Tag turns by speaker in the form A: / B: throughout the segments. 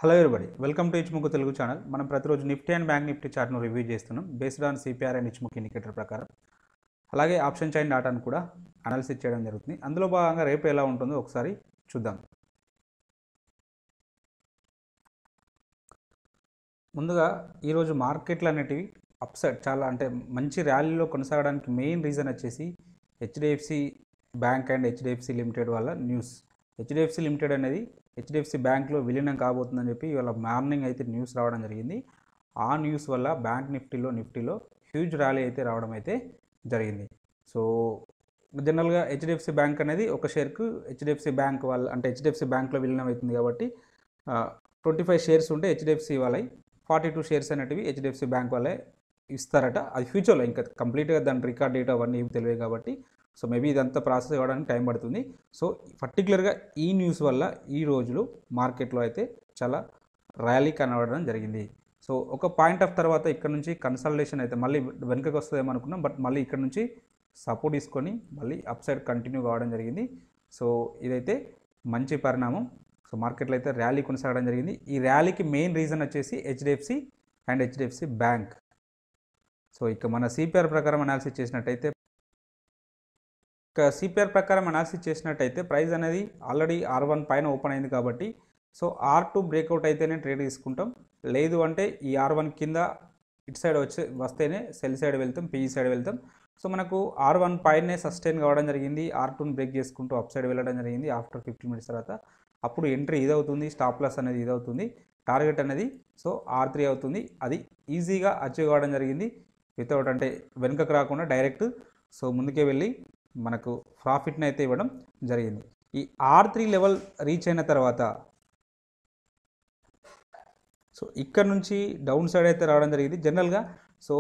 A: Hello everybody welcome to Ichimoku Telugu channel. మనం ప్రతిరోజు Nifty and bank Nifty చార్ట్ను review చేస్తున్నాం based on CPR and Ichimoku indicator ప్రకారం. అలాగే ఆప్షన్ చైన్ డాటాను కూడా అనాలిసిస్ చేయడం జరుగుతుంది. అందులో భాగంగా రేపు ఎలా ఉంటుందో ఒకసారి చూద్దాం. ముందుగా ఈరోజు మార్కెట్లు అనేటివి అప్సైడ్ చాలా అంటే మంచి ర్యాలీలో కొనసాగడానికి మెయిన్ రీజన్ వచ్చేసి HDFC bank and HDFC limited వల్ల న్యూస్. హెచ్డిఎఫ్సి లిమిటెడ్ అనేది హెచ్డిఎఫ్సి బ్యాంక్లో విలీనం కాబోతుందని చెప్పి ఇవాళ మార్నింగ్ అయితే న్యూస్ రావడం జరిగింది. ఆ న్యూస్ వల్ల బ్యాంక్ నిఫ్టీలో హ్యూజ్ ర్యాలీ అయితే రావడం అయితే జరిగింది. సో జనరల్గా హెచ్డిఎఫ్సి బ్యాంక్ అనేది ఒక షేర్కు హెచ్డిఎఫ్సి బ్యాంక్ వల్ల అంటే హెచ్డిఎఫ్సి బ్యాంక్లో విలీనం అవుతుంది కాబట్టి 25 షేర్స్ ఉంటే హెచ్డిఎఫ్సి వాళ్ళవి 42 షేర్స్ అనేటివి హెచ్డిఎఫ్సి బ్యాంక్ వాళ్ళే ఇస్తారట. అది ఫ్యూచర్లో ఇంకా కంప్లీట్గా దాని రికార్డ్ డేట్ అవన్నీ ఏమి తెలియదు కాబట్టి సో మేబీ ఇదంతా ప్రాసెస్ అవ్వడానికి టైం పడుతుంది. సో పర్టికులర్గా ఈ న్యూస్ వల్ల ఈ రోజులు మార్కెట్లో అయితే చాలా ర్యాలీ కనబడడం జరిగింది. సో ఒక పాయింట్ ఆఫ్ తర్వాత ఇక్కడ నుంచి కన్సల్టేషన్ అయితే మళ్ళీ వెనుకకు వస్తుందేమో అనుకున్నాం, బట్ మళ్ళీ ఇక్కడ నుంచి సపోర్ట్ తీసుకొని మళ్ళీ అప్ సైడ్ కంటిన్యూ కావడం జరిగింది. సో ఇదైతే మంచి పరిణామం. సో మార్కెట్లో అయితే ర్యాలీ కొనసాగడం జరిగింది. ఈ ర్యాలీకి మెయిన్ రీజన్ వచ్చేసి HDFC and HDFC bank. So ఇక మన సిపిఆర్ ప్రకారం అనాలిసిస్ చేసినట్టయితే ప్రైస్ అనేది ఆల్రెడీ R1 పైన ఓపెన్ అయింది కాబట్టి సో R2 బ్రేక్అవుట్ అయితేనే ట్రేడ్ తీసుకుంటాం. లేదు అంటే ఈ R1 కింద ఇటు సైడ్ వస్తేనే సెల్ సైడ్ వెళ్తాం, పిఈ సైడ్ వెళ్తాం. సో మనకు R1 పైనే సస్టైన్ కావడం జరిగింది. R2ని బ్రేక్ చేసుకుంటూ అప్ సైడ్ వెళ్ళడం జరిగింది. ఆఫ్టర్ 15 మినిట్స్ తర్వాత అప్పుడు ఎంట్రీ ఇదవుతుంది, స్టాప్ లాస్ అనేది ఇదవుతుంది, టార్గెట్ అనేది సో R3 అవుతుంది. అది ఈజీగా అచీవ్ కావడం జరిగింది వితౌట్ అంటే వెనుకకు రాకుండా డైరెక్ట్ సో ముందుకే వెళ్ళి మనకు ప్రాఫిట్ని అయితే ఇవ్వడం జరిగింది. ఈ R3 లెవెల్ రీచ్ అయిన తర్వాత సో ఇక్కడ నుంచి డౌన్ సైడ్ అయితే రావడం జరిగింది. జనరల్గా సో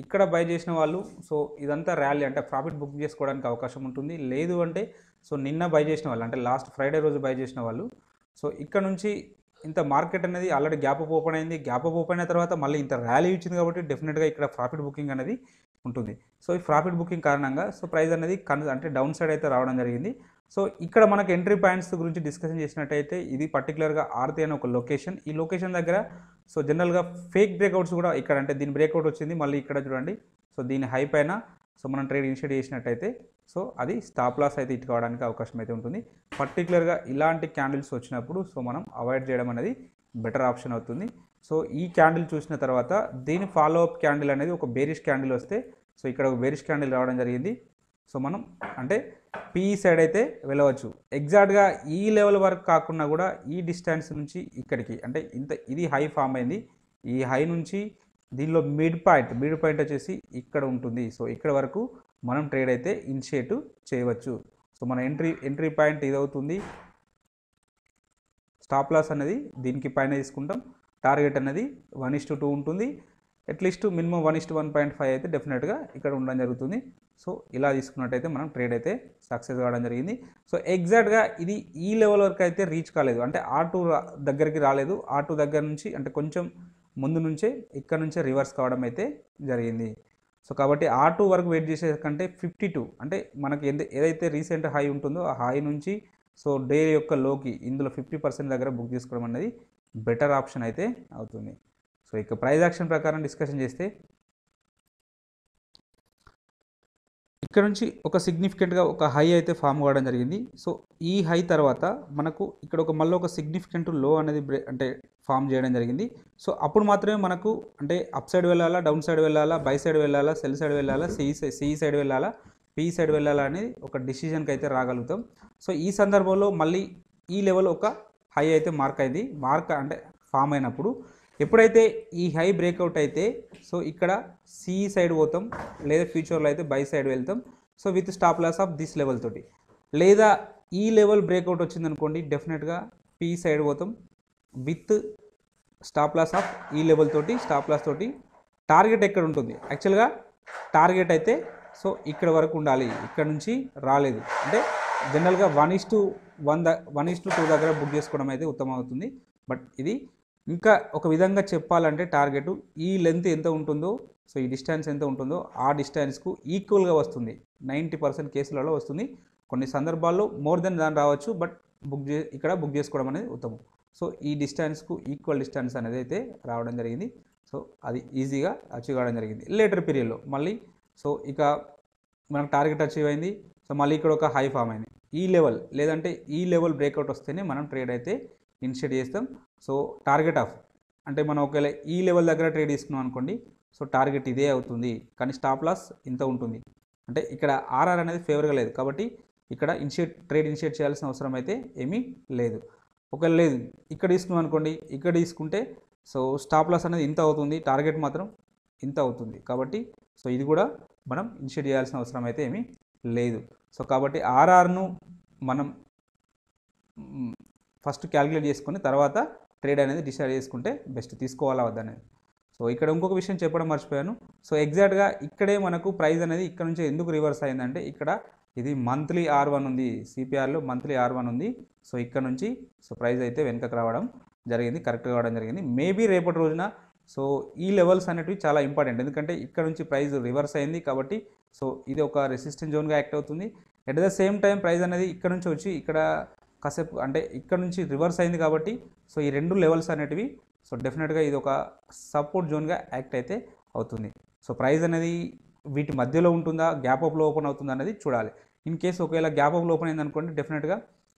A: ఇక్కడ బై చేసిన వాళ్ళు సో ఇదంతా ర్యాలీ అంటే ప్రాఫిట్ బుక్ చేసుకోవడానికి అవకాశం ఉంటుంది. లేదు అంటే సో నిన్న బై చేసిన వాళ్ళు అంటే లాస్ట్ ఫ్రైడే రోజు బై చేసిన వాళ్ళు సో ఇక్కడ నుంచి ఇంత మార్కెట్ అనేది ఆల్రెడీ గ్యాప్ అప్ ఓపెన్ అయింది. గ్యాప్ అప్ ఓపెన్ అయిన తర్వాత మళ్ళీ ఇంత ర్యాలీ ఇచ్చింది కాబట్టి డెఫినెట్గా ఇక్కడ ప్రాఫిట్ బుకింగ్ అనేది ఉంటుంది. సో ఈ ప్రాఫిట్ బుకింగ్ కారణంగా సో ప్రైస్ అనేది అంటే డౌన్ సైడ్ అయితే రావడం జరిగింది. సో ఇక్కడ మనకు ఎంట్రీ పాయింట్స్ గురించి డిస్కషన్ చేసినట్టయితే ఇది పర్టికులర్గా R3 అనే ఒక లొకేషన్. ఈ లొకేషన్ దగ్గర సో జనరల్గా ఫేక్ బ్రేక్అవుట్స్ కూడా ఇక్కడ అంటే దీని బ్రేక్అవుట్ వచ్చింది మళ్ళీ ఇక్కడ చూడండి. సో దీని హై పైన సో మనం ట్రేడ్ ఇనిషియేట్ చేసినట్టయితే సో అది స్టాప్ లాస్ అయితే ఇటు కావడానికి అవకాశం అయితే ఉంటుంది. పర్టికులర్గా ఇలాంటి క్యాండిల్స్ వచ్చినప్పుడు సో మనం అవాయిడ్ చేయడం అనేది బెటర్ ఆప్షన్ అవుతుంది. సో ఈ క్యాండిల్ చూసిన తర్వాత దీని ఫాలో అప్ క్యాండిల్ అనేది ఒక బేరిష్ క్యాండిల్ వస్తే సో ఇక్కడ ఒక బేరిష్ క్యాండిల్ రావడం జరిగింది. సో మనం అంటే పిఈ సైడ్ అయితే వెళ్ళవచ్చు. ఎగ్జాక్ట్గా ఈ లెవెల్ వరకు కాకుండా కూడా ఈ డిస్టెన్స్ నుంచి ఇక్కడికి అంటే ఇది హై ఫామ్ అయింది. ఈ హై నుంచి దీనిలో మిడ్ పాయింట్ వచ్చేసి ఇక్కడ ఉంటుంది. సో ఇక్కడ వరకు మనం ట్రేడ్ అయితే ఇనిషియేట్ చేయవచ్చు. సో మన ఎంట్రీ పాయింట్ ఇది అవుతుంది. స్టాప్ లాస్ అనేది దీనికి పైన తీసుకుంటాం. టార్గెట్ అనేది 1:2 ఉంటుంది. అట్లీస్ట్ మినిమం 1:1.5 అయితే డెఫినెట్గా ఇక్కడ ఉండడం జరుగుతుంది. సో ఇలా తీసుకున్నట్టయితే మనం ట్రేడ్ అయితే సక్సెస్ కావడం జరిగింది. సో ఎగ్జాక్ట్గా ఇది ఈ లెవెల్ వరకు అయితే రీచ్ కాలేదు అంటే R2 దగ్గరికి రాలేదు. R2 దగ్గర నుంచి అంటే కొంచెం ముందు నుంచే ఇక్కడ నుంచే రివర్స్ కావడం అయితే జరిగింది. సో కాబట్టి R2 వరకు వెయిట్ చేసే కంటే 52 అంటే మనకి ఏదైతే రీసెంట్ హై ఉంటుందో ఆ హై నుంచి సో డే యొక్క లోకి ఇందులో 50% దగ్గర బుక్ చేసుకోవడం అనేది బెటర్ ఆప్షన్ అయితే అవుతుంది. సో ఇక ప్రైస్ యాక్షన్ ప్రకారం డిస్కషన్ చేస్తే ఇక్కడ నుంచి ఒక సిగ్నిఫికెంట్గా ఒక హై అయితే ఫామ్ కావడం జరిగింది. సో ఈ హై తర్వాత మనకు ఇక్కడ మళ్ళీ ఒక సిగ్నిఫికెంట్ లో అనేది అంటే ఫామ్ చేయడం జరిగింది. సో అప్పుడు మాత్రమే మనకు అంటే అప్ సైడ్ వెళ్ళాలా, డౌన్ సైడ్ వెళ్ళాలా, బై సైడ్ వెళ్ళాలా, సెల్ సైడ్ వెళ్ళాలా, సిఈ సైడ్ వెళ్ళాలా, పిఈ సైడ్ వెళ్ళాలా అనేది ఒక డిసిజన్కి అయితే రాగలుగుతాం. సో ఈ సందర్భంలో మళ్ళీ ఈ లెవెల్ ఒక హై అయితే మార్క్ అయింది. అంటే ఫామ్ అయినప్పుడు ఎప్పుడైతే ఈ హై బ్రేక్అవుట్ అయితే సో ఇక్కడ సిఈ సైడ్ పోతాం, లేదా ఫ్యూచర్లో అయితే బై సైడ్ వెళ్తాం. So with stop loss of this level తోటి, లేదా ఈ లెవెల్ బ్రేక్అవుట్ వచ్చిందనుకోండి డెఫినెట్గా పిఈ సైడ్ పోతాం విత్ స్టాప్ లాస్ ఆఫ్ ఈ లెవెల్ తోటి, స్టాప్ లాస్ తోటి. టార్గెట్ ఎక్కడ ఉంటుంది యాక్చువల్గా టార్గెట్ అయితే సో ఇక్కడ వరకు ఉండాలి, ఇక్కడ నుంచి రాలేదు అంటే జనరల్గా 1:2 దగ్గర బుక్ చేసుకోవడం అయితే ఉత్తమం అవుతుంది. బట్ ఇది ఇంకా ఒక విధంగా చెప్పాలంటే టార్గెట్ ఈ లెంత్ ఎంత ఉంటుందో సో ఈ డిస్టెన్స్ ఎంత ఉంటుందో ఆ డిస్టెన్స్కు ఈక్వల్గా వస్తుంది. 90% కేసులలో వస్తుంది. కొన్ని సందర్భాల్లో మోర్ దెన్ దాని రావచ్చు, బట్ ఇక్కడ బుక్ చేసుకోవడం అనేది ఉత్తమం. సో ఈ డిస్టెన్స్కు ఈక్వల్ డిస్టెన్స్ అనేది అయితే రావడం జరిగింది. సో అది ఈజీగా అచీవ్ కావడం జరిగింది. లేటర్ పీరియడ్లో మళ్ళీ సో ఇక మనకు టార్గెట్ అచీవ్ అయింది. సో మళ్ళీ ఇక్కడ ఒక హై ఫామ్ అయింది. ఈ లెవెల్ లేదంటే ఈ లెవెల్ బ్రేక్అవుట్ వస్తేనే మనం ట్రేడ్ అయితే ఇనిషియేట్ చేస్తాం. సో టార్గెట్ ఆఫ్ అంటే మనం ఒకవేళ ఈ లెవెల్ దగ్గర ట్రేడ్ తీసుకున్నాం అనుకోండి, సో టార్గెట్ ఇదే అవుతుంది, కానీ స్టాప్ లాస్ ఇంత ఉంటుంది. అంటే ఇక్కడ ఆర్ఆర్ అనేది ఫేవర్గా లేదు కాబట్టి ఇక్కడ ట్రేడ్ ఇనిషియేట్ చేయాల్సిన అవసరం అయితే ఏమీ లేదు. ఒకవేళ లేదు ఇక్కడ తీసుకున్నాం అనుకోండి, ఇక్కడ తీసుకుంటే సో స్టాప్ లాస్ అనేది ఇంత అవుతుంది, టార్గెట్ మాత్రం ఇంత అవుతుంది. కాబట్టి సో ఇది కూడా మనం ఇనిషియేట్ చేయాల్సిన అవసరం అయితే ఏమీ లేదు. సో కాబట్టి ఆర్ఆర్ను మనం ఫస్ట్ క్యాలిక్యులేట్ చేసుకొని తర్వాత ట్రేడ్ అనేది డిసైడ్ చేసుకుంటే బెస్ట్, తీసుకోవాలా వద్దనేది. సో ఇక్కడ ఇంకొక విషయం చెప్పడం మర్చిపోయాను. సో ఎగ్జాక్ట్గా ఇక్కడే మనకు ప్రైస్ అనేది ఇక్కడ నుంచి ఎందుకు రివర్స్ అయిందంటే ఇక్కడ ఇది మంత్లీ R1 ఉంది, సిపిఆర్లో మంత్లీ R1 ఉంది. సో ఇక్కడ నుంచి సో ప్రైస్ అయితే వెనుకకు రావడం జరిగింది, కరెక్ట్గా రావడం జరిగింది. మేబీ రేపటి రోజున సో ఈ లెవెల్స్ అనేటివి చాలా ఇంపార్టెంట్, ఎందుకంటే ఇక్కడ నుంచి ప్రైస్ రివర్స్ అయింది కాబట్టి సో ఇది ఒక రెసిస్టెన్స్ జోన్గా యాక్ట్ అవుతుంది. At the same time price అనేది ఇక్కడ నుంచి వచ్చి ఇక్కడ కాసేపు అంటే ఇక్కడ నుంచి రివర్స్ అయింది కాబట్టి సో ఈ రెండు లెవెల్స్ అనేటివి సో డెఫినెట్గా ఇది ఒక సపోర్ట్ జోన్గా యాక్ట్ అయితే అవుతుంది. సో ప్రైస్ అనేది వీటి మధ్యలో ఉంటుందా, గ్యాప్ అప్లో ఓపెన్ అవుతుందా అనేది చూడాలి. ఇన్ కేసు ఒకవేళ గ్యాప్ అప్లో ఓపెన్ అయింది అనుకోండి, డెఫినెట్గా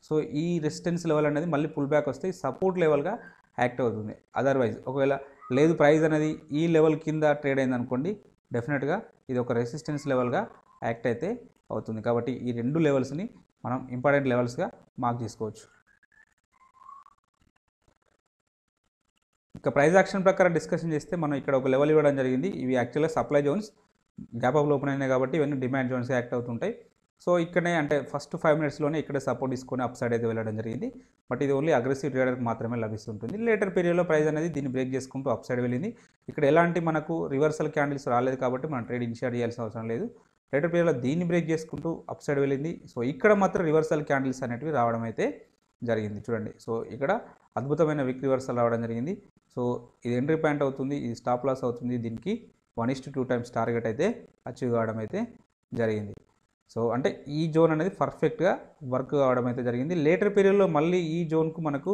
A: సో ఈ రెసిస్టెన్స్ లెవెల్ అనేది మళ్ళీ పుల్ బ్యాక్ వస్తే సపోర్ట్ లెవెల్గా యాక్ట్ అవుతుంది. అదర్వైజ్ ఒకవేళ లేదు ప్రైస్ అనేది ఈ లెవెల్ కింద ట్రేడ్ అయింది అనుకోండి, డెఫినెట్గా ఇది ఒక రెసిస్టెన్స్ లెవెల్గా యాక్ట్ అయితే అవుతుంది. కాబట్టి ఈ రెండు లెవెల్స్ని మనం ఇంపార్టెంట్ లెవెల్స్గా మార్క్ చేసుకోవచ్చు. ఇక ప్రైస్ యాక్షన్ ప్రకారం డిస్కషన్ చేస్తే మనం ఇక్కడ ఒక లెవెల్ ఇవ్వడం జరిగింది. ఇవి యాక్చువల్గా supply zones, gap up open అయినాయి కాబట్టి ఇవన్నీ డిమాండ్ జోన్స్ యాక్ట్ అవుతుంటాయి. సో ఇక్కడనే అంటే ఫస్ట్ 5 మినిట్స్లోనే ఇక్కడే సపోర్ట్ తీసుకొని అప్ సైడ్ అయితే వెళ్ళడం జరిగింది. బట్ ఇది ఓన్లీ అగ్రెసివ్ ట్రేడర్కి మాత్రమే లభిస్తుంటుంది. లేటర్ పీరియడ్లో ప్రైస్ అనేది దీన్ని బ్రేక్ చేసుకుంటూ అప్ సైడ్ వెళ్ళింది. ఇక్కడ ఎలాంటి మనకు రివర్సల్ క్యాండిల్స్ రాలేదు కాబట్టి మనం ట్రేడ్ ఇనిషియేట్ చేయాల్సిన అవసరం లేదు. లేటర్ పీరియడ్లో దీన్ని బ్రేక్ చేసుకుంటూ అప్ సైడ్ వెళ్ళింది. సో ఇక్కడ మాత్రం రివర్సల్ క్యాండిల్స్ అనేటివి రావడం అయితే జరిగింది. చూడండి, సో ఇక్కడ అద్భుతమైన విక్ రివర్సల్ రావడం జరిగింది. సో ఇది ఎంట్రీ పాయింట్ అవుతుంది, ఇది స్టాప్ లాస్ అవుతుంది. దీనికి 1:2 టైమ్స్ టార్గెట్ అయితే అచీవ్ కావడం అయితే జరిగింది. సో అంటే ఈ జోన్ అనేది పర్ఫెక్ట్గా వర్క్ కావడం అయితే జరిగింది. లేటర్ పీరియడ్లో మళ్ళీ ఈ జోన్కు మనకు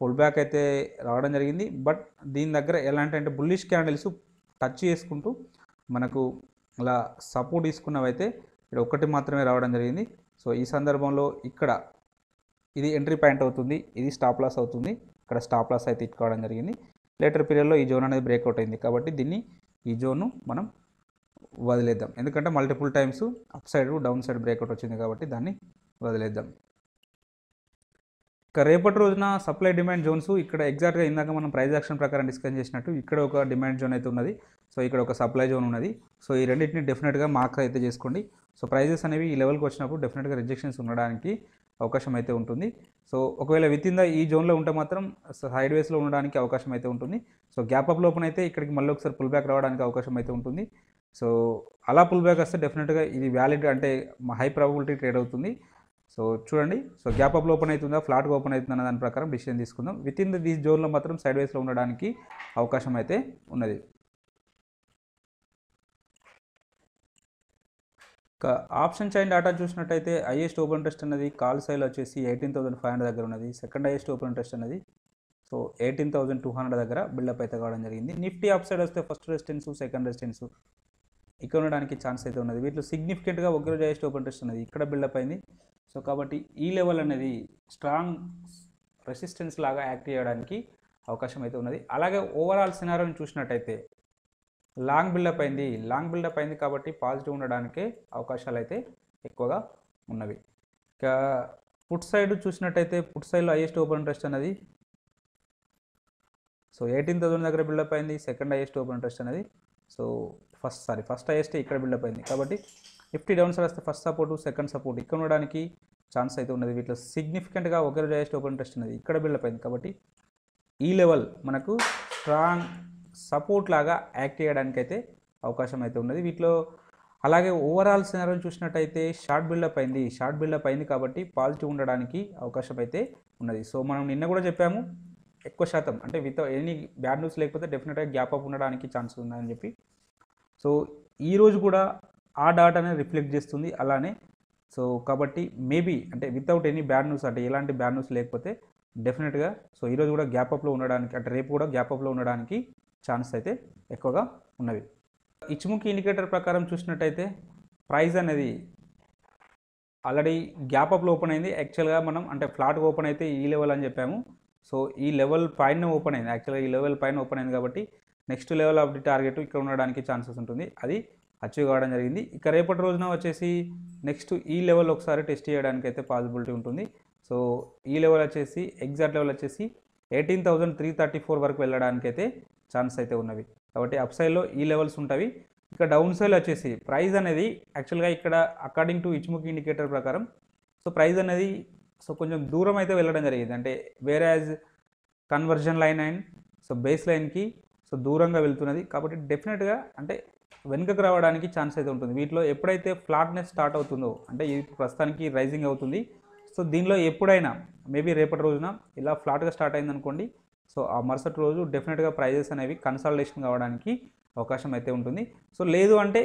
A: పుల్ బ్యాక్ అయితే రావడం జరిగింది. బట్ దీని దగ్గర ఎలాంటి అంటే బుల్లిష్ క్యాండిల్స్ టచ్ చేసుకుంటూ మనకు అలా సపోర్ట్ తీసుకున్నవైతే ఇక్కడ ఒకటి మాత్రమే రావడం జరిగింది. సో ఈ సందర్భంలో ఇక్కడ ఇది ఎంట్రీ పాయింట్ అవుతుంది, ఇది స్టాప్ లాస్ అవుతుంది. ఇక్కడ స్టాప్ లాస్ అయితే ఇచ్చుకోవడం జరిగింది. లేటర్ పీరియడ్లో ఈ జోన్ అనేది బ్రేక్అవుట్ అయింది కాబట్టి దీన్ని ఈ జోన్ను మనం వదిలేద్దాం, ఎందుకంటే multiple times up side down side breakout వచ్చింది కాబట్టి దాన్ని వదిలేద్దాం. ఇక రేపటి రోజున సప్లై డిమాండ్ జోన్స్ ఇక్కడ ఎగ్జాక్ట్గా ఇందాక మనం ప్రైస్ యాక్షన్ ప్రకారం డిస్కస్ చేసినట్టు ఇక్కడ ఒక డిమాండ్ జోన్ అయితే ఉన్నది. సో ఇక్కడ ఒక సప్లై జోన్ ఉన్నది. సో ఈ రెండింటిని డెఫినెట్గా మార్క్ అయితే చేసుకోండి. సో ప్రైజెస్ అనేవి ఈ లెవెల్కి వచ్చినప్పుడు డెఫినెట్గా రిజెక్షన్స్ ఉండడానికి అవకాశం అయితే ఉంటుంది. సో ఒకవేళ విత్ ఇన్ ద ఈ జోన్లో ఉంటే మాత్రం సైడ్ వేస్లో ఉండడానికి అవకాశం అయితే ఉంటుంది. సో గ్యాప్ అప్ లోపల అయితే ఇక్కడికి మళ్ళీ ఒకసారి పుల్ బ్యాక్ రావడానికి అవకాశం అయితే ఉంటుంది. సో అలా పుల్ బ్యాక్ వస్తే డెఫినెట్గా ఇది వ్యాలిడ్ అంటే హై ప్రాబబిలిటీ ట్రేడ్ అవుతుంది. సో చూడండి, సో గ్యాప్ అప్ ఓపెన్ అవుతుందా, ఫ్లాట్గా ఓపెన్ అవుతుందా దాని ప్రకారం డిసిషన్ తీసుకుందాం. విత్ ఇన్ ది జోన్లో మాత్రం సైడ్ వేస్లో ఉండడానికి అవకాశం అయితే ఉన్నది. ఆప్షన్ చైన్ డాటా చూసినట్టయితే హైయెస్ట్ ఓపెన్ ఇంట్రెస్ట్ అనేది కాల్ సైల్ వచ్చేసి 18,500 దగ్గర ఉన్నది. సెకండ్ హైయెస్ట్ ఓపెన్ ఇంట్రెస్ట్ అనేది సో 18,200 దగ్గర బిల్డప్ అయితే కావడం జరిగింది. నిఫ్టీ అప్ సైడ్ వస్తే ఫస్ట్ రెసిస్టెన్స్, సెకండ్ రెసిస్టెన్స్ ఇక్కడ ఉండడానికి ఛాన్స్ అయితే ఉన్నది. వీటిలో సిగ్నిఫికెంట్గా ఒక రోజు హైయెస్ట్ ఓపెన్ ఇంట్రెస్ట్ అనేది ఇక్కడ బిల్డప్ అయింది. సో కాబట్టి ఈ లెవెల్ అనేది స్ట్రాంగ్ రెసిస్టెన్స్ లాగా యాక్ట్ చేయడానికి అవకాశం అయితే ఉన్నది. అలాగే ఓవరాల్ సినారియోని చూసినట్టయితే లాంగ్ బిల్డప్ అయింది కాబట్టి పాజిటివ్ ఉండడానికే అవకాశాలు అయితే ఎక్కువగా ఉన్నవి. ఇక పుట్ సైడ్ చూసినట్టయితే పుట్ సైడ్లో హైయెస్ట్ ఓపెన్ ఇంట్రెస్ట్ అనేది సో 18,000 దగ్గర బిల్డప్ అయింది. సెకండ్ హైయెస్ట్ ఓపెన్ ఇంట్రెస్ట్ అనేది సో ఫస్ట్ హైయెస్ట్ ఇక్కడ బిల్డప్ అయింది కాబట్టి నిఫ్టీ డౌన్ సైడ్ వస్తే ఫస్ట్ సపోర్ట్, సెకండ్ సపోర్ట్ ఇక్కడ ఉండడానికి ఛాన్స్ అయితే ఉన్నది. వీటిలో సిగ్నిఫికెంట్గా ఒక రోజు హైయెస్ట్ ఓపెన్ ఇంట్రెస్ట్ అనేది ఇక్కడ బిల్డప్ అయింది కాబట్టి ఈ లెవెల్ మనకు స్ట్రాంగ్ సపోర్ట్ లాగా యాక్ట్ చేయడానికి అయితే అవకాశం అయితే ఉన్నది. వీటిలో అలాగే ఓవరాల్ సినారియోని చూసినట్టయితే షార్ట్ బిల్డప్ అయింది కాబట్టి పాజిటివ్ ఉండడానికి అవకాశం అయితే ఉన్నది. సో మనం నిన్న కూడా చెప్పాము ఎక్కువ శాతం అంటే విత్ ఎనీ బ్యాడ్ న్యూస్ లేకపోతే డెఫినెట్గా గ్యాప్ అప్ ఉండడానికి ఛాన్స్ ఉందని చెప్పి. సో ఈరోజు కూడా ఆ డాటానే రిఫ్లెక్ట్ చేస్తుంది అలానే. సో కాబట్టి మేబీ అంటే వితౌట్ ఎనీ బ్యాడ్ న్యూస్ అంటే ఎలాంటి బ్యాడ్ న్యూస్ లేకపోతే డెఫినెట్గా సో ఈరోజు కూడా గ్యాప్ అప్లో ఉండడానికి అంటే రేపు కూడా గ్యాప్ అప్లో ఉండడానికి ఛాన్స్ అయితే ఎక్కువగా ఉన్నవి. ఇచ్ముఖి ఇండికేటర్ ప్రకారం చూసినట్టయితే ప్రైస్ అనేది ఆల్రెడీ గ్యాప్ అప్లో ఓపెన్ అయింది. యాక్చువల్గా మనం అంటే ఫ్లాట్గా ఓపెన్ అయితే ఈ లెవెల్ అని చెప్పాము. సో ఈ లెవెల్ పైన ఓపెన్ అయింది. యాక్చువల్గా ఈ లెవెల్ పైన ఓపెన్ అయింది కాబట్టి next level of the target ఇక్కడ ఉండడానికి ఛాన్సెస్ ఉంటుంది. అది అచీవ్ కావడం జరిగింది. ఇక రేపటి రోజున వచ్చేసి నెక్స్ట్ ఈ లెవెల్ ఒకసారి టెస్ట్ చేయడానికి అయితే పాసిబిలిటీ ఉంటుంది. సో ఈ లెవెల్ వచ్చేసి ఎగ్జాక్ట్ లెవెల్ వచ్చేసి 18,334 వరకు వెళ్ళడానికి అయితే ఛాన్స్ అయితే ఉన్నవి. కాబట్టి అప్ సైడ్లో ఈ లెవెల్స్ ఉంటాయి. ఇక డౌన్ సైడ్ వచ్చేసి ప్రైస్ అనేది యాక్చువల్గా ఇక్కడ అకార్డింగ్ టు ఇచ్ముఖి ఇండికేటర్ ప్రకారం సో ప్రైస్ అనేది సో కొంచెం దూరం అయితే వెళ్ళడం జరిగింది. అంటే వేరే as conversion line and so base లైన్కి సో దూరంగా వెళ్తున్నది. కాబట్టి డెఫినెట్గా అంటే వెనుకకు రావడానికి ఛాన్స్ అయితే ఉంటుంది. వీటిలో ఎప్పుడైతే ఫ్లాట్నెస్ స్టార్ట్ అవుతుందో అంటే ఇది ప్రస్తుతానికి రైజింగ్ అవుతుంది. సో దీనిలో ఎప్పుడైనా మేబీ రేపటి రోజున ఇలా ఫ్లాట్గా స్టార్ట్ అయిందనుకోండి, సో ఆ మరుసటి రోజు డెఫినెట్గా ప్రైజెస్ అనేవి కన్సాలిడేషన్ కావడానికి అవకాశం అయితే ఉంటుంది. సో లేదు అంటే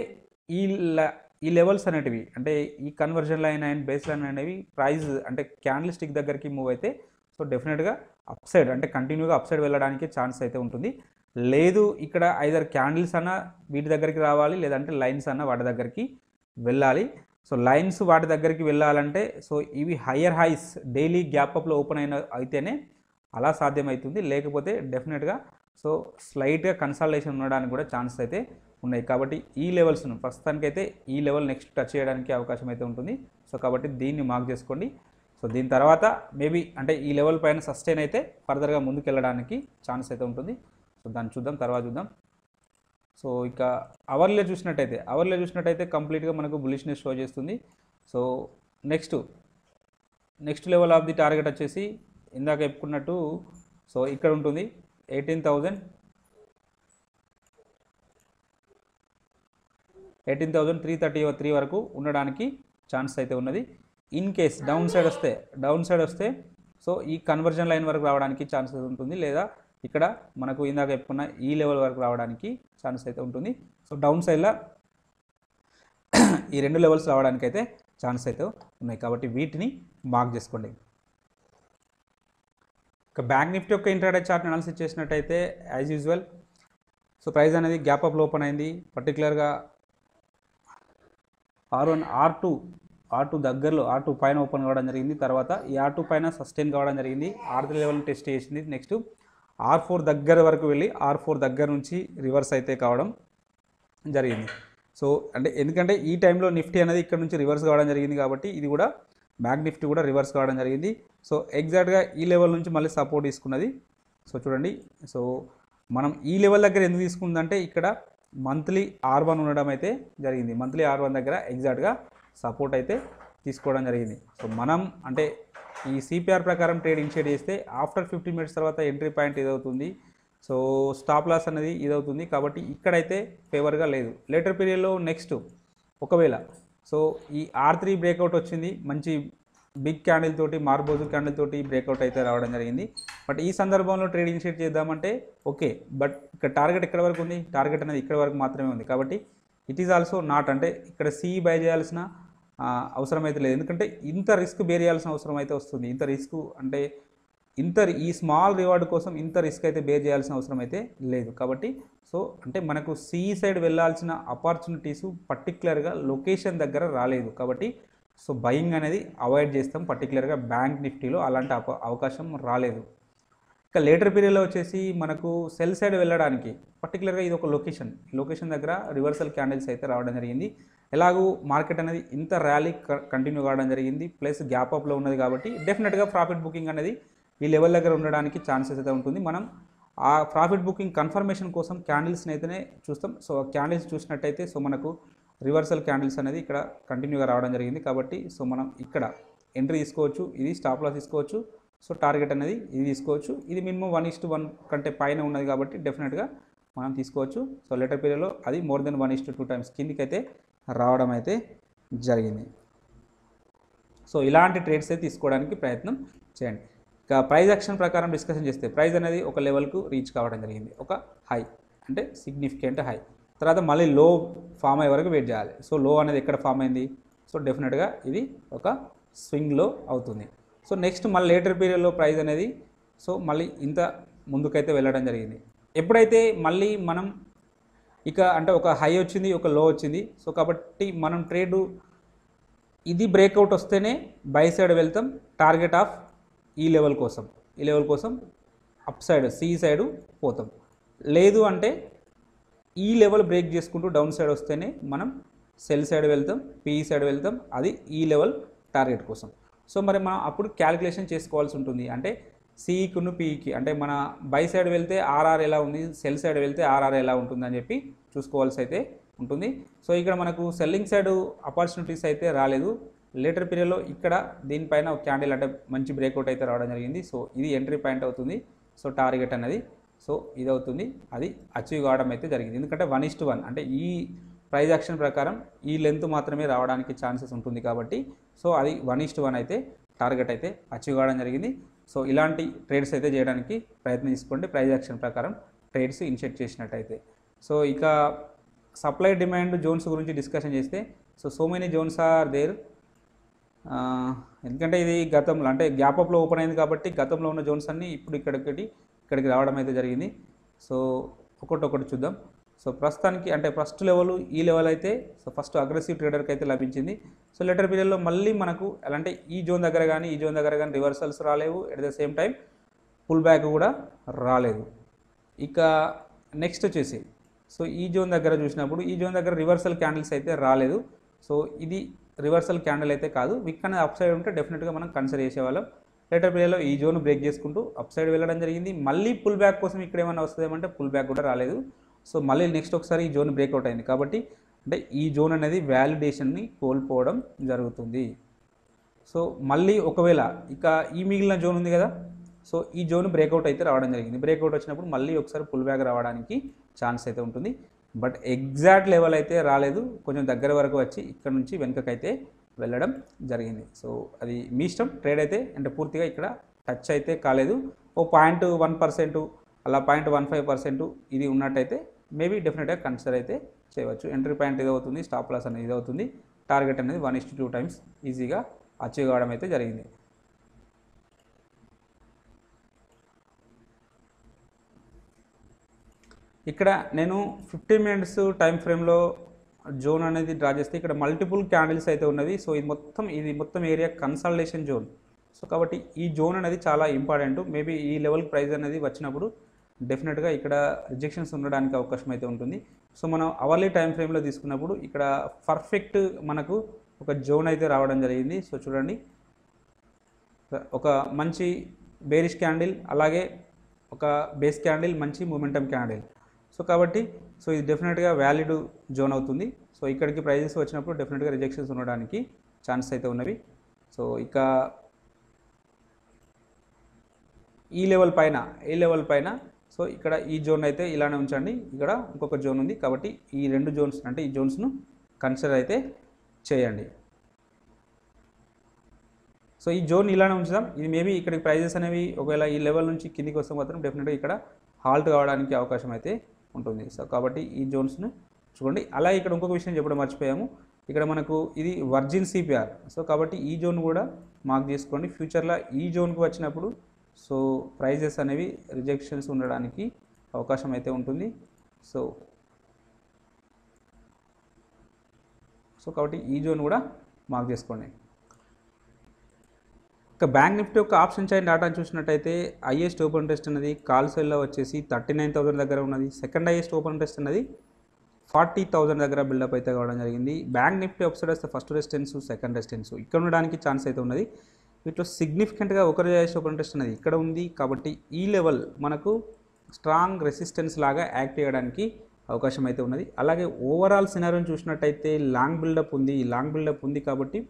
A: ఈ లెవెల్స్ అనేటివి అంటే ఈ conversion line and base line అనేవి ప్రైస్ అంటే క్యాండిల్ స్టిక్ దగ్గరికి మూవ్ అయితే సో డెఫినెట్గా అప్ సైడ్ అంటే కంటిన్యూగా అప్ సైడ్ వెళ్ళడానికి ఛాన్స్ అయితే ఉంటుంది. లేదు ఇక్కడ ఐదర్ క్యాండిల్స్ అన్న వీటి దగ్గరికి రావాలి, లేదంటే లైన్స్ అన్న వాటి దగ్గరికి వెళ్ళాలి. సో లైన్స్ వాటి దగ్గరికి వెళ్ళాలంటే సో ఇవి హయ్యర్ హైస్ డైలీ గ్యాప్ అప్లో ఓపెన్ అయితేనే అలా సాధ్యమవుతుంది. లేకపోతే డెఫినెట్గా సో స్లైట్గా కన్సాలిడేషన్ ఉండడానికి కూడా ఛాన్సెస్ అయితే ఉన్నాయి. కాబట్టి ఈ లెవెల్స్ను ప్రస్తుతానికైతే ఈ లెవెల్ నెక్స్ట్ టచ్ చేయడానికి అవకాశం అయితే ఉంటుంది. సో కాబట్టి దీన్ని మార్క్ చేసుకోండి. సో దీని తర్వాత మేబీ అంటే ఈ లెవెల్ పైన సస్టైన్ అయితే ఫర్దర్గా ముందుకు వెళ్ళడానికి ఛాన్స్ అయితే ఉంటుంది. సో దాన్ని చూద్దాం, తర్వాత చూద్దాం. సో ఇక అవర్లో చూసినట్టయితే కంప్లీట్గా మనకు బులిష్నెస్ షో చేస్తుంది. So next level of the target వచ్చేసి ఇందాక చెప్పుకున్నట్టు సో ఇక్కడ ఉంటుంది 18,333 వరకు ఉండడానికి ఛాన్స్ అయితే ఉన్నది. ఇన్ కేస్ డౌన్ సైడ్ వస్తే సో ఈ కన్వర్జన్ లైన్ వరకు రావడానికి ఛాన్సెస్ ఉంటుంది, లేదా ఇక్కడ మనకు ఇందాక చెప్పుకున్న ఈ లెవెల్ వరకు రావడానికి ఛాన్స్ అయితే ఉంటుంది. సో డౌన్ సైడ్లో ఈ రెండు లెవెల్స్ రావడానికి అయితే ఛాన్స్ అయితే ఉన్నాయి. కాబట్టి వీటిని మార్క్ చేసుకోండి. ఇక బ్యాంక్ నిఫ్టీ యొక్క ఇంట్రాడే చార్ట్ అనాలిసిస్ చేసినట్టయితే యాజ్ యూజువల్ సో ప్రైస్ అనేది గ్యాప్ అప్లో ఓపెన్ అయింది. పర్టికులర్గా R1 R2 దగ్గరలో R2 పైన ఓపెన్ కావడం జరిగింది. తర్వాత ఈ R2 పైన సస్టైన్ కావడం జరిగింది. R3 లెవెల్ని టెస్ట్ చేసింది. నెక్స్ట్ R4 దగ్గర వరకు వెళ్ళి R4 దగ్గర నుంచి రివర్స్ అయితే కావడం జరిగింది. సో అంటే ఎందుకంటే ఈ టైంలో నిఫ్టీ అనేది ఇక్కడ నుంచి రివర్స్ కావడం జరిగింది కాబట్టి ఇది కూడా బ్యాంక్ నిఫ్టీ కూడా రివర్స్ కావడం జరిగింది. సో ఎగ్జాక్ట్గా ఈ లెవెల్ నుంచి మళ్ళీ సపోర్ట్ తీసుకున్నది. సో చూడండి, సో మనం ఈ లెవెల్ దగ్గర ఎందుకు తీసుకుందంటే ఇక్కడ మంత్లీ R1 ఉండడం అయితే జరిగింది. మంత్లీ R1 దగ్గర ఎగ్జాక్ట్గా సపోర్ట్ అయితే తీసుకోవడం జరిగింది. సో మనం అంటే ఈ సిపిఆర్ ప్రకారం ట్రేడ్ ఇనిషియేట్ చేస్తే ఆఫ్టర్ 15 మినిట్స్ తర్వాత ఎంట్రీ పాయింట్ ఇదవుతుంది. సో స్టాప్ లాస్ అనేది ఇదవుతుంది. కాబట్టి ఇక్కడైతే ఫేవర్గా లేదు. లేటర్ పీరియడ్లో నెక్స్ట్ ఒకవేళ సో ఈ R3 బ్రేక్అవుట్ వచ్చింది, మంచి బిగ్ క్యాండిల్ తోటి మార్బోజు క్యాండిల్ తోటి బ్రేక్అవుట్ అయితే రావడం జరిగింది. బట్ ఈ సందర్భంలో ట్రేడ్ ఇనిషియేట్ చేద్దామంటే ఓకే, బట్ ఇక్కడ టార్గెట్ ఎక్కడ వరకు ఉంది? టార్గెట్ అనేది ఇక్కడ వరకు మాత్రమే ఉంది. కాబట్టి ఇట్ ఈజ్ ఆల్సో నాట్ అంటే ఇక్కడ సి బై చేయాల్సిన అవసరం అయితే లేదు. ఎందుకంటే ఇంత రిస్క్ బేర్ చేయాల్సిన అవసరం అయితే వస్తుంది. ఇంత రిస్క్ అంటే ఈ స్మాల్ రివార్డ్ కోసం ఇంత రిస్క్ అయితే బేర్ చేయాల్సిన అవసరం అయితే లేదు. కాబట్టి సో అంటే మనకు సి సైడ్ వెళ్ళాల్సిన ఆపర్చునిటీస్ పర్టికులర్గా లొకేషన్ దగ్గర రాలేదు. కాబట్టి సో బయింగ్ అనేది అవాయిడ్ చేస్తాం. పర్టికులర్గా బ్యాంక్ నిఫ్టీలో అలాంటి అవకాశం రాలేదు. ఇక లేటర్ పీరియడ్లో వచ్చేసి మనకు సెల్ సైడ్ వెళ్ళడానికి పర్టికులర్గా ఇది ఒక లొకేషన్ దగ్గర రివర్సల్ క్యాండిల్స్ అయితే రావడం జరిగింది. ఎలాగూ మార్కెట్ అనేది ఇంత ర్యాలీ కంటిన్యూ కావడం జరిగింది, ప్లస్ గ్యాప్ అప్లో ఉన్నది కాబట్టి డెఫినెట్గా ప్రాఫిట్ బుకింగ్ అనేది ఈ లెవెల్ దగ్గర ఉండడానికి ఛాన్సెస్ అయితే ఉంటుంది. మనం ఆ ప్రాఫిట్ బుకింగ్ కన్ఫర్మేషన్ కోసం క్యాండిల్స్ని అయితేనే చూస్తాం. సో క్యాండిల్స్ చూసినట్టయితే సో మనకు రివర్సల్ క్యాండిల్స్ అనేది ఇక్కడ కంటిన్యూగా రావడం జరిగింది. కాబట్టి సో మనం ఇక్కడ ఎంట్రీ తీసుకోవచ్చు, ఇది స్టాప్ లాస్ తీసుకోవచ్చు. సో టార్గెట్ అనేది ఇది తీసుకోవచ్చు. ఇది మినిమం 1:1 కంటే పైన ఉన్నది కాబట్టి డెఫినెట్గా మనం తీసుకోవచ్చు. సో లేటర్ పీరియడ్లో అది మోర్ దెన్ 1:2 టైమ్స్ కిందికి అయితే రావడం అయితే జరిగింది. సో ఇలాంటి ట్రేడ్స్ అయితే తీసుకోవడానికి ప్రయత్నం చేయండి. ఇక ప్రైస్ యాక్షన్ ప్రకారం డిస్కషన్ చేస్తే ప్రైస్ అనేది ఒక లెవెల్కు రీచ్ కావడం జరిగింది, ఒక హై అంటే సిగ్నిఫికెంట్ హై. తర్వాత మళ్ళీ లో ఫామ్ అయ్యే వరకు వెయిట్ చేయాలి. సో లో అనేది ఎక్కడ ఫామ్ అయింది? సో డెఫినెట్గా ఇది ఒక స్వింగ్ లో అవుతుంది. సో నెక్స్ట్ మళ్ళీ లేటర్ పీరియడ్లో ప్రైస్ అనేది సో మళ్ళీ ఇంత ముందుకైతే వెళ్ళడం జరిగింది. ఎప్పుడైతే మళ్ళీ మనం ఇక అంటే ఒక హై వచ్చింది, ఒక లో వచ్చింది, సో కాబట్టి మనం ట్రేడ్ ఇది బ్రేక్అవుట్ వస్తేనే బై సైడ్ వెళ్తాం, టార్గెట్ ఆఫ్ ఈ లెవెల్ కోసం అప్ సైడ్ సి సైడ్ పోతాం. లేదు అంటే ఈ లెవెల్ బ్రేక్ చేసుకుంటూ డౌన్ సైడ్ వస్తేనే మనం సెల్ సైడ్ వెళ్తాం, పిఈ సైడ్ వెళ్తాం, అది ఈ లెవెల్ టార్గెట్ కోసం. సో మరి మనం అప్పుడు క్యాలిక్యులేషన్ చేసుకోవాల్సి ఉంటుంది. అంటే సిఈకును పిఈకి అంటే మన బై సైడ్ వెళ్తే ఆర్ఆర్ ఎలా ఉంది, సెల్ సైడ్ వెళ్తే ఆర్ఆర్ ఎలా ఉంటుంది అని చెప్పి చూసుకోవాల్సి అయితే ఉంటుంది. సో ఇక్కడ మనకు సెల్లింగ్ సైడ్ ఆపర్చునిటీస్ అయితే రాలేదు. లేటర్ పీరియడ్లో ఇక్కడ దీనిపైన ఒక క్యాండిల్ అంటే మంచి బ్రేక్అవుట్ అయితే రావడం జరిగింది. సో ఇది ఎంట్రీ పాయింట్ అవుతుంది. సో టార్గెట్ అనేది సో ఇది అవుతుంది, అది అచీవ్ కావడం అయితే జరిగింది. ఎందుకంటే 1:1 అంటే ఈ ప్రైజ్ యాక్షన్ ప్రకారం ఈ లెంత్ మాత్రమే రావడానికి ఛాన్సెస్ ఉంటుంది కాబట్టి సో అది 1:1 అయితే టార్గెట్ అయితే అచీవ్ కావడం జరిగింది. సో ఇలాంటి ట్రేడ్స్ అయితే చేయడానికి ప్రయత్నం తీసుకోండి ప్రైజ్ యాక్షన్ ప్రకారం ట్రేడ్స్ ఇనిషియేట్ చేసినట్టయితే. సో ఇక సప్లై డిమాండ్ జోన్స్ గురించి డిస్కషన్ చేస్తే so many zones are there. ఎందుకంటే ఇది గతంలో అంటే గ్యాప్ అప్లో ఓపెన్ అయింది కాబట్టి గతంలో ఉన్న జోన్స్ అన్నీ ఇప్పుడు ఇక్కడికి రావడం అయితే జరిగింది. సో ఒకటి చూద్దాం. సో ప్రస్తుతానికి అంటే ఫస్ట్ లెవెల్ ఈ లెవెల్ అయితే సో ఫస్ట్ అగ్రెసివ్ ట్రేడర్కి అయితే లభించింది. సో లేటర్ పీరియడ్లో మళ్ళీ మనకు ఎలా అంటే ఈ జోన్ దగ్గర కానీ రివర్సల్స్ రాలేవు, at the same time pull back కూడా రాలేదు. ఇక నెక్స్ట్ వచ్చేసి సో ఈ జోన్ దగ్గర చూసినప్పుడు ఈ జోన్ దగ్గర రివర్సల్ క్యాండిల్స్ అయితే రాలేదు. సో ఇది రివర్సల్ క్యాండిల్ అయితే కాదు, విక్ అనేది అప్ సైడ్ ఉంటే డెఫినెట్గా మనం కన్సిడర్ చేసేవాళ్ళం. లేటర్ పీరియడ్లో ఈ జోన్ బ్రేక్ చేసుకుంటూ అప్ సైడ్ వెళ్ళడం జరిగింది. మళ్ళీ పుల్ బ్యాక్ కోసం ఇక్కడ ఏమైనా వస్తుందేమంటే పుల్ బ్యాక్ కూడా రాలేదు. సో మళ్ళీ నెక్స్ట్ ఒకసారి ఈ జోన్ బ్రేక్అవుట్ అయింది కాబట్టి అంటే ఈ జోన్ అనేది వ్యాలిడేషన్ని కోల్పోవడం జరుగుతుంది. సో మళ్ళీ ఒకవేళ ఇక ఈ మిగిలిన జోన్ ఉంది కదా, సో ఈ జోన్ బ్రేక్అవుట్ అయితే రావడం జరిగింది. బ్రేక్అవుట్ వచ్చినప్పుడు మళ్ళీ ఒకసారి పుల్ బ్యాక్ రావడానికి ఛాన్స్ అయితే ఉంటుంది. బట్ ఎగ్జాక్ట్ లెవెల్ అయితే రాలేదు, కొంచెం దగ్గర వరకు వచ్చి ఇక్కడ నుంచి వెనుకకైతే వెళ్ళడం జరిగింది. సో అది మీ ఇష్టం. ట్రేడ్ అయితే అంటే పూర్తిగా ఇక్కడ టచ్ అయితే కాలేదు. ఓ 0.1% అలా 0.15% ఇది ఉన్నట్టయితే మేబీ డెఫినెట్గా కన్సిడర్ అయితే చేయవచ్చు. ఎంట్రీ పాయింట్ ఇది అవుతుంది, స్టాప్ లాస్ అనేది ఇది అవుతుంది, టార్గెట్ అనేది 1:2 టైమ్స్ ఈజీగా అచీవ్ కావడం అయితే జరిగింది. ఇక్కడ నేను 15 minutes టైం ఫ్రేమ్లో జోన్ అనేది డ్రా చేస్తే ఇక్కడ మల్టిపుల్ క్యాండిల్స్ అయితే ఉన్నది. సో ఇది మొత్తం ఏరియా కన్సల్టేషన్ జోన్. సో కాబట్టి ఈ జోన్ అనేది చాలా ఇంపార్టెంట్. మేబీ ఈ లెవెల్ ప్రైస్ అనేది వచ్చినప్పుడు డెఫినెట్గా ఇక్కడ రిజెక్షన్స్ ఉండడానికి అవకాశం అయితే ఉంటుంది. సో మనం అవర్లీ టైం ఫ్రేమ్లో తీసుకున్నప్పుడు ఇక్కడ పర్ఫెక్ట్ మనకు ఒక జోన్ అయితే రావడం జరిగింది. సో చూడండి, ఒక మంచి బేరిష్ క్యాండిల్, అలాగే ఒక బేస్ క్యాండిల్, మంచి మూమెంటం క్యాండిల్. సో కాబట్టి సో ఇది డెఫినెట్గా వ్యాలిడ్ జోన్ అవుతుంది. సో ఇక్కడికి ప్రైజెస్ వచ్చినప్పుడు డెఫినెట్గా రిజెక్షన్స్ ఉండడానికి ఛాన్సెస్ అయితే ఉన్నవి. సో ఇక ఈ లెవెల్ పైన సో ఇక్కడ ఈ జోన్ అయితే ఇలానే ఉంచండి. ఇక్కడ ఇంకొక జోన్ ఉంది కాబట్టి ఈ రెండు జోన్స్ అంటే ఈ జోన్స్ను కన్సిడర్ అయితే చేయండి. సో ఈ జోన్ ఇలానే ఉంచుదాం. ఇది మేబీ ఇక్కడికి ప్రైజెస్ అనేవి ఒకవేళ ఈ లెవెల్ నుంచి కిందికి వస్తే మాత్రం డెఫినెట్గా ఇక్కడ హాల్ట్ కావడానికి అవకాశం అయితే ఉంటుంది. సో కాబట్టి ఈ జోన్స్ను చూడండి. అలా ఇక్కడ ఇంకొక విషయం చెప్పడం మర్చిపోయాము. ఇక్కడ మనకు ఇది వర్జిన్ సిపిఆర్. సో కాబట్టి ఈ జోన్ కూడా మార్క్ చేసుకోండి. ఫ్యూచర్లో ఈ జోన్కి వచ్చినప్పుడు సో ప్రైజెస్ అనేవి రిజెక్షన్స్ ఉండడానికి అవకాశం అయితే ఉంటుంది. సో కాబట్టి ఈ జోన్ కూడా మార్క్ చేసుకోండి. ఇక బ్యాంక్ నిఫ్టీ యొక్క ఆప్షన్ చైన్ డాటాను చూసినట్టయితే హైయెస్ట్ ఓపెన్ ఇంట్రెస్ట్ అనేది కాల్ సెల్లో వచ్చేసి 39,000 దగ్గర ఉన్నది. సెకండ్ హైయెస్ట్ ఓపెన్ ఇంట్రెస్ట్ అనేది 40,000 దగ్గర బిల్డప్ అయితే కావడం జరిగింది. బ్యాంక్ నిఫ్టీ అప్సైడ్ వస్తే ఫస్ట్ రెసిస్టెన్స్, సెకండ్ రెసిస్టెన్స్ ఇక్కడ ఉండడానికి ఛాన్స్ అయితే ఉన్నది. వీటిలో సిగ్నిఫికెంట్గా ఒకరి హైయెస్ట్ ఓపెన్ ఇంట్రెస్ట్ అనేది ఇక్కడ ఉంది కాబట్టి ఈ లెవెల్ మనకు స్ట్రాంగ్ రెసిస్టెన్స్ లాగా యాక్ట్ చేయడానికి అవకాశం అయితే ఉన్నది. అలాగే ఓవరాల్ సినారియోని చూసినట్టయితే లాంగ్ బిల్డప్ ఉంది కాబట్టి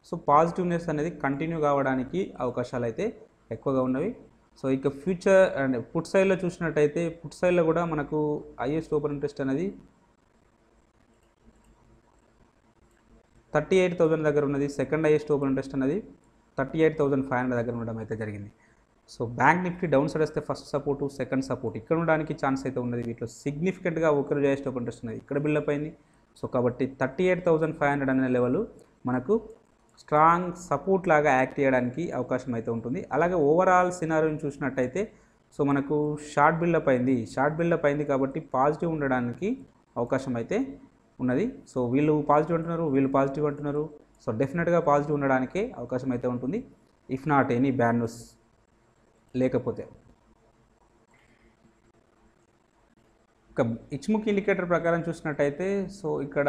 A: సో పాజిటివ్నెస్ అనేది కంటిన్యూ కావడానికి అవకాశాలు అయితే ఎక్కువగా ఉన్నవి. సో ఇక ఫ్యూచర్ అండ్ పుట్ సైడ్లో చూసినట్టయితే పుట్ సైడ్లో కూడా మనకు హైయెస్ట్ ఓపెన్ ఇంట్రెస్ట్ అనేది 38,000 దగ్గర ఉన్నది. సెకండ్ హైయెస్ట్ ఓపెన్ ఇంట్రెస్ట్ అనేది 38,500 దగ్గర ఉండడం అయితే జరిగింది. So bank Nifty down side వస్తే ఫస్ట్ సపోర్టు, సెకండ్ సపోర్ట్ ఇక్కడ ఉండడానికి ఛాన్స్ అయితే ఉన్నది. వీటిలో సిగ్నిఫికెంట్గా ఒకరి హైయెస్ట్ ఓపెన్ ఇంట్రెస్ట్ అనేది ఇక్కడ బిల్డప్ అయింది. సో కాబట్టి 38,500 అనే లెవెల్ మనకు స్ట్రాంగ్ సపోర్ట్ లాగా యాక్ట్ చేయడానికి అవకాశం అయితే ఉంటుంది. అలాగే ఓవరాల్ సినారియోని చూసినట్టయితే సో మనకు షార్ట్ బిల్డప్ అయింది కాబట్టి పాజిటివ్ ఉండడానికి అవకాశం అయితే ఉన్నది. సో వీళ్ళు పాజిటివ్ అంటున్నారు, వీళ్ళు పాజిటివ్ అంటున్నారు. సో డెఫినెట్గా పాజిటివ్ ఉండడానికే అవకాశం అయితే ఉంటుంది, if not any bad news లేకపోతే. ఇక ఇచ్ముఖి ఇండికేటర్ ప్రకారం చూసినట్టయితే సో ఇక్కడ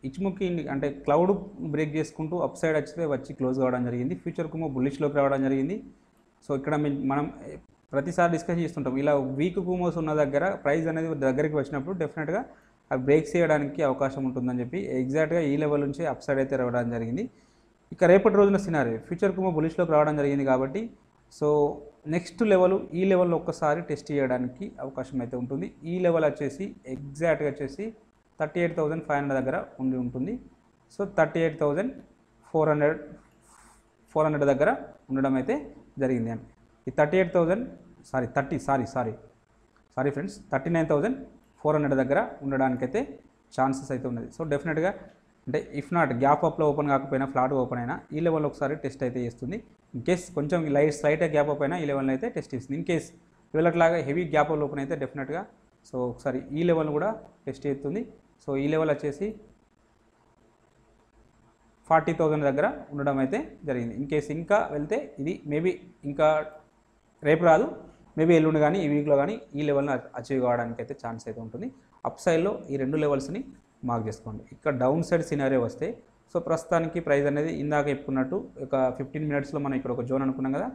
A: ఇచ్ముఖి అంటే క్లౌడ్ బ్రేక్ చేసుకుంటూ అప్ సైడ్ వచ్చి క్లోజ్ కావడం జరిగింది. ఫ్యూచర్కు బుల్లిష్లోకి రావడం జరిగింది. సో ఇక్కడ మనం ప్రతిసారి డిస్కస్ చేస్తుంటాం, ఇలా వీక్ కుమోస్ ఉన్న దగ్గర ప్రైస్ అనేది దగ్గరికి వచ్చినప్పుడు డెఫినెట్గా అవి బ్రేక్స్ చేయడానికి అవకాశం ఉంటుందని చెప్పి ఎగ్జాక్ట్గా ఈ లెవెల్ నుంచి అప్ సైడ్ అయితే రావడం జరిగింది. ఇక రేపటి రోజున సినారియో ఫ్యూచర్ కుమో బుల్లిష్లోకి రావడం జరిగింది కాబట్టి సో నెక్స్ట్ లెవెల్ ఈ లెవెల్లో ఒక్కసారి టెస్ట్ చేయడానికి అవకాశం అయితే ఉంటుంది. ఈ లెవెల్ వచ్చేసి ఎగ్జాక్ట్గా వచ్చేసి 38,500 దగ్గర ఉంటుంది. సో 38,400 దగ్గర ఉండడం అయితే జరిగింది. అని ఈ 39,400 దగ్గర ఉండడానికైతే ఛాన్సెస్ అయితే ఉన్నది. సో డెఫినెట్గా అంటే ఇఫ్ నాట్ గ్యాప్ అప్లో ఓపెన్ కాకపోయినా ఫ్లాట్ ఓపెన్ అయినా ఈ లెవెల్లో ఒకసారి టెస్ట్ అయితే చేస్తుంది. ఇన్ కేస్ కొంచెం స్లైట్గా గ్యాప్ అప్ అయినా ఈ లెవెల్లో అయితే టెస్ట్ చేస్తుంది. ఇన్ కేస్ వీళ్ళట్లాగా హెవీ గ్యాప్ అప్లో ఓపెన్ అయితే డెఫినెట్గా సో ఒకసారి ఈ లెవెల్ కూడా టెస్ట్ చేస్తుంది. సో ఈ లెవెల్ వచ్చేసి 40,000 దగ్గర ఉండడం అయితే జరిగింది. ఇన్ కేస్ ఇంకా వెళ్తే ఇది మేబీ ఇంకా రేపు రాదు, మేబీ ఎల్లుండి కానీ ఈ వీక్లో కానీ ఈ లెవెల్ని అచీవ్ కావడానికి అయితే ఛాన్స్ అయితే ఉంటుంది. అప్ సైడ్లో ఈ రెండు లెవెల్స్ని మార్క్ చేసుకోండి. ఇక్కడ డౌన్ సైడ్ సినారియో వస్తే సో ప్రస్తుతానికి ప్రైస్ అనేది ఇందాక చెప్పుకున్నట్టు ఒక 15 మినిట్స్లో మనం ఇక్కడ ఒక జోన్ అనుకున్నాం కదా,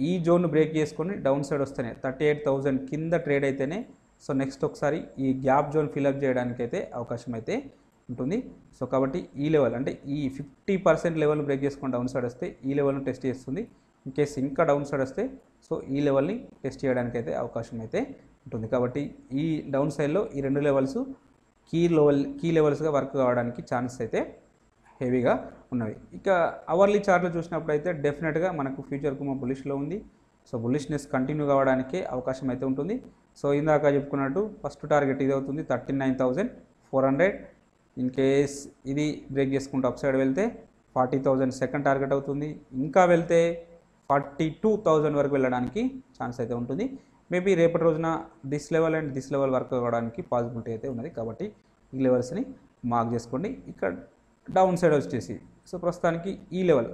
A: ఈ జోన్ బ్రేక్ చేసుకొని డౌన్ సైడ్ వస్తేనే 38,000 కింద ట్రేడ్ అయితేనే సో నెక్స్ట్ ఒకసారి ఈ గ్యాప్ జోన్ ఫిల్అప్ చేయడానికి అయితే అవకాశం అయితే ఉంటుంది. సో కాబట్టి ఈ లెవెల్ అంటే ఈ 50% లెవెల్ బ్రేక్ చేసుకొని డౌన్ సైడ్ వస్తే ఈ లెవెల్ను టెస్ట్ చేస్తుంది. ఇన్ కేస్ ఇంకా డౌన్ సైడ్ వస్తే సో ఈ లెవెల్ని టెస్ట్ చేయడానికి అయితే అవకాశం అయితే ఉంటుంది. కాబట్టి ఈ డౌన్ సైడ్లో ఈ రెండు లెవెల్స్ కీ లెవెల్స్గా వర్క్ కావడానికి ఛాన్సెస్ అయితే హెవీగా ఉన్నవి. ఇక అవర్లీ చార్ట్లో చూసినప్పుడు అయితే డెఫినెట్గా మనకు ఫ్యూచర్ కుమో బులిష్లో ఉంది. సో బులిష్నెస్ కంటిన్యూ కావడానికే అవకాశం అయితే ఉంటుంది. సో ఇందాక చెప్పుకున్నట్టు ఫస్ట్ టార్గెట్ ఇది అవుతుంది 39,400. ఇన్ కేస్ ఇది బ్రేక్ చేసుకుంటూ అప్ సైడ్ వెళ్తే 40,000 సెకండ్ టార్గెట్ అవుతుంది. ఇంకా వెళ్తే 42,000 వరకు వెళ్ళడానికి ఛాన్స్ అయితే ఉంటుంది. మేబీ రేపటి రోజున this level and this level work అవ్వడానికి పాసిబిలిటీ అయితే ఉన్నది. కాబట్టి ఈ లెవెల్స్ని మార్క్ చేసుకోండి. ఇక్కడ డౌన్ సైడ్ వచ్చేసి సో ప్రస్తుతానికి ఈ లెవెల్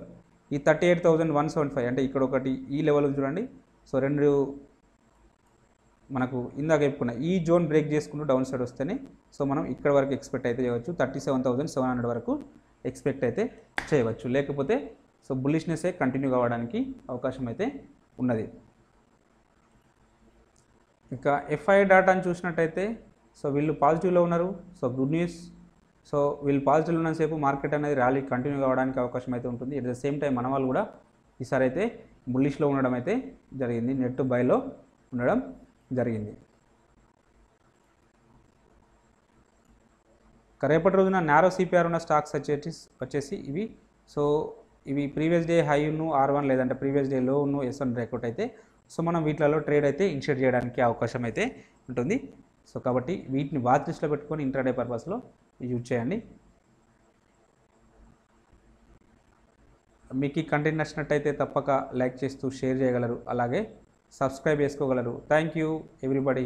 A: ఈ 38,175 అంటే ఇక్కడ ఒకటి ఈ లెవెల్ చూడండి. సో రెండు మనకు ఇందాక చెప్పుకున్న ఈ జోన్ బ్రేక్ చేసుకుంటూ డౌన్ సైడ్ వస్తేనే సో మనం ఇక్కడ వరకు ఎక్స్పెక్ట్ అయితే చేయవచ్చు. 37,700 వరకు ఎక్స్పెక్ట్ అయితే చేయవచ్చు. లేకపోతే సో బుల్లిష్నెస్సే కంటిన్యూ కావడానికి అవకాశం అయితే ఉన్నది. ఇంకా ఎఫ్ఐ డాటాని చూసినట్టయితే సో వీళ్ళు పాజిటివ్లో ఉన్నారు. So good news. సో వీళ్ళు పాజిటివ్లో ఉన్నసేపు మార్కెట్ అనేది ర్యాలీ కంటిన్యూ కావడానికి అవకాశం అయితే ఉంటుంది. ఎట్ ద సేమ్ టైం మన వాళ్ళు కూడా ఈసారి అయితే బుల్లిష్లో ఉండడం అయితే జరిగింది, నెట్ బైలో ఉండడం జరిగింది. రేపటి రోజున నారో సిపిఆర్ ఉన్న స్టాక్స్ వచ్చేసి ఇవి. సో ఇవి ప్రీవియస్ డే హై ఉన్న R1 లేదంటే ప్రీవియస్ డే లో ఉన్న S1 బ్రేక్అవుట్ అయితే సో మనం వీటిలలో ట్రేడ్ అయితే ఇనిషియేట్ చేయడానికి అవకాశం అయితే ఉంటుంది. సో కాబట్టి వీటిని వాచ్ లిస్ట్లో పెట్టుకొని ఇంట్రాడే పర్పస్లో యూజ్ చేయండి. మీకు ఈ కంటెంట్ నచ్చినట్టయితే తప్పక లైక్ చేస్తూ షేర్ చేయగలరు, అలాగే సబ్స్క్రైబ్ చేసుకోగలరు. Thank you everybody.